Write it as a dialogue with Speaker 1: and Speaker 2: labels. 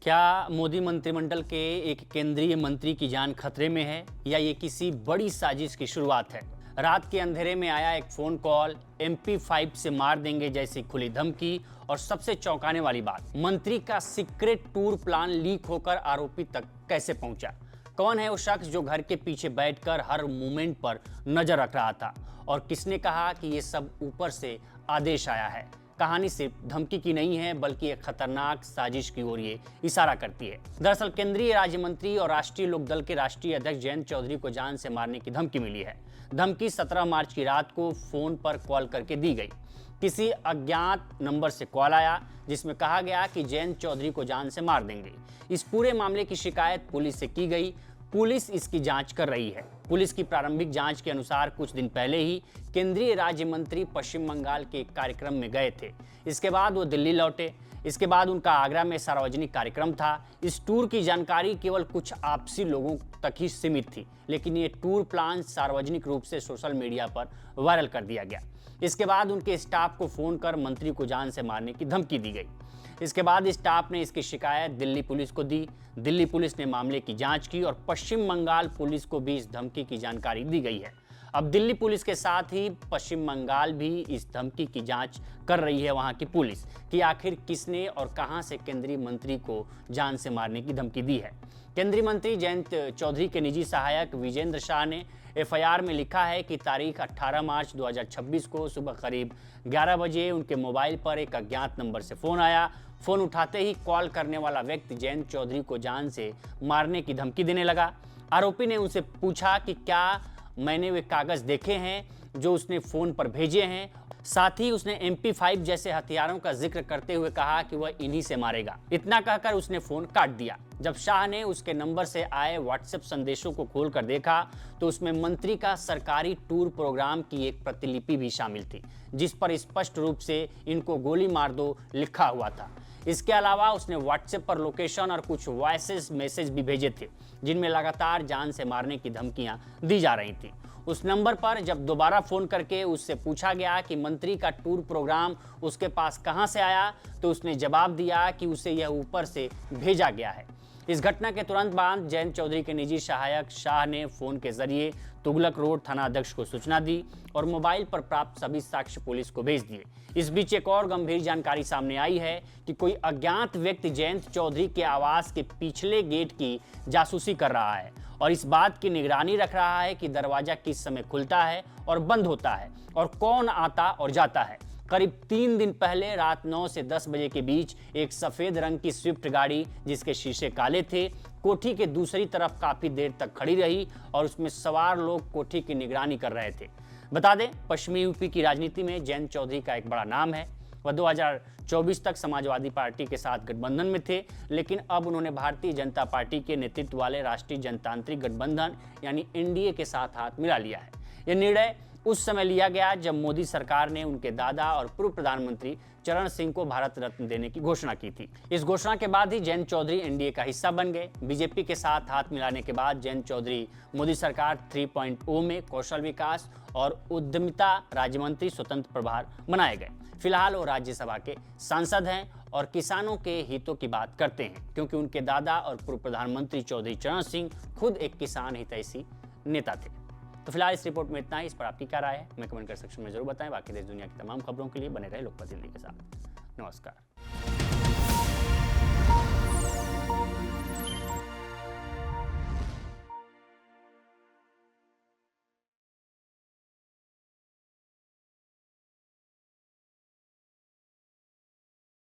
Speaker 1: क्या मोदी मंत्रिमंडल के एक केंद्रीय मंत्री की जान खतरे में है या ये किसी बड़ी साजिश की शुरुआत है? रात के अंधेरे में आया एक फोन कॉल, MP5 से मार देंगे जैसी खुली धमकी और सबसे चौंकाने वाली बात, मंत्री का सीक्रेट टूर प्लान लीक होकर आरोपी तक कैसे पहुंचा? कौन है वो शख्स जो घर के पीछे बैठकर हर मूवमेंट पर नजर रख रहा था? और किसने कहा कि ये सब ऊपर से आदेश आया है? कहानी सिर्फ धमकी की नहीं है बल्कि एक खतरनाक साजिश की ओर ये इशारा करती है। दरअसल केंद्रीय राज्य मंत्री और राष्ट्रीय लोकदल के राष्ट्रीय अध्यक्ष जयंत चौधरी को जान से मारने की धमकी मिली है। धमकी 17 मार्च की रात को फोन पर कॉल करके दी गई। किसी अज्ञात नंबर से कॉल आया जिसमें कहा गया कि जयंत चौधरी को जान से मार देंगे। इस पूरे मामले की शिकायत पुलिस से की गई। पुलिस इसकी जांच कर रही है। पुलिस की प्रारंभिक जांच के अनुसार कुछ दिन पहले ही केंद्रीय राज्य मंत्री पश्चिम बंगाल के एक कार्यक्रम में गए थे। इसके बाद वो दिल्ली लौटे। इसके बाद उनका आगरा में सार्वजनिक कार्यक्रम था। इस टूर की जानकारी केवल कुछ आपसी लोगों तक ही सीमित थी, लेकिन ये टूर प्लान सार्वजनिक रूप से सोशल मीडिया पर वायरल कर दिया गया। इसके बाद उनके स्टाफ को फोन कर मंत्री को जान से मारने की धमकी दी गई। इसके बाद स्टाफ ने इसकी शिकायत दिल्ली पुलिस को दी। दिल्ली पुलिस ने मामले की जांच की और पश्चिम बंगाल पुलिस को भी इस धमकी की जानकारी दी गई है। अब दिल्ली पुलिस के साथ ही पश्चिम बंगाल भी इस धमकी की जांच कर रही है वहां की पुलिस कि आखिर किसने और कहां से केंद्रीय मंत्री को जान से मारने की धमकी दी है। केंद्रीय मंत्री जयंत चौधरी के निजी सहायक विजेंद्र शाह ने FIR में लिखा है कि तारीख 18 मार्च 2026 को सुबह करीब 11 बजे उनके मोबाइल पर एक अज्ञात नंबर से फोन आया। फोन उठाते ही कॉल करने वाला व्यक्ति जयंत चौधरी को जान से मारने की धमकी देने लगा। आरोपी ने उनसे पूछा कि क्या मैंने वे कागज देखे हैं जो उसने फोन पर भेजे हैं। साथ ही उसने MP5 जैसे हथियारों का जिक्र करते हुए कहा कि वह इन्हीं से मारेगा। इतना कहकर उसने फोन काट दिया। जब शाह ने उसके नंबर से आए WhatsApp संदेशों को खोलकर देखा तो उसमें मंत्री का सरकारी टूर प्रोग्राम की एक प्रतिलिपि भी शामिल थी, जिस पर स्पष्ट रूप से इनको गोली मार दो लिखा हुआ था। इसके अलावा उसने WhatsApp पर लोकेशन और कुछ वॉइस मैसेज भी भेजे थे, जिनमें लगातार जान से मारने की धमकियां दी जा रही थी। उस नंबर पर जब दोबारा फोन करके उससे पूछा गया कि मंत्री का टूर प्रोग्राम उसके पास कहां से आया, तो उसने जवाब दिया कि उसे यह ऊपर से भेजा गया है। इस घटना के तुरंत बाद जयंत चौधरी के निजी सहायक शाह ने फोन के जरिए तुगलक रोड थाना अध्यक्ष को सूचना दी और मोबाइल पर प्राप्त सभी साक्ष्य पुलिस को भेज दिए। इस बीच एक और गंभीर जानकारी सामने आई है कि कोई अज्ञात व्यक्ति जयंत चौधरी के आवास के पिछले गेट की जासूसी कर रहा है और इस बात की निगरानी रख रहा है कि दरवाजा किस समय खुलता है और बंद होता है और कौन आता और जाता है। करीब 3 दिन पहले रात 9 से 10 बजे के बीच एक सफेद रंग की स्विफ्ट गाड़ी, जिसके शीशे काले थे, कोठी के दूसरी तरफ काफी देर तक खड़ी रही और उसमें सवार लोग कोठी की निगरानी कर रहे थे। बता दें, पश्चिमी यूपी की राजनीति में जयंत चौधरी का एक बड़ा नाम है। वह 2024 तक समाजवादी पार्टी के साथ गठबंधन में थे, लेकिन अब उन्होंने भारतीय जनता पार्टी के नेतृत्व वाले राष्ट्रीय जनतांत्रिक गठबंधन यानी NDA के साथ हाथ मिला लिया है। यह निर्णय उस समय लिया गया जब मोदी सरकार ने उनके दादा और पूर्व प्रधानमंत्री चरण सिंह को भारत रत्न देने की घोषणा की थी। इस घोषणा के बाद ही जयंत चौधरी NDA का हिस्सा बन गए। बीजेपी के साथ हाथ मिलाने के बाद जयंत चौधरी मोदी सरकार 3.0 में कौशल विकास और उद्यमिता राज्य मंत्री स्वतंत्र प्रभार बनाए गए। फिलहाल वो राज्यसभा के सांसद हैं और किसानों के हितों की बात करते हैं, क्योंकि उनके दादा और पूर्व प्रधानमंत्री चौधरी चरण सिंह खुद एक किसान हितैषी नेता थे। तो फिलहाल इस रिपोर्ट में इतना ही। इस पर आपकी क्या राय है, हमें कमेंट कर सेक्शन में जरूर बताएं। बाकी देश दुनिया की तमाम खबरों के लिए बने रहे लोकमत दिल्ली के साथ। नमस्कार।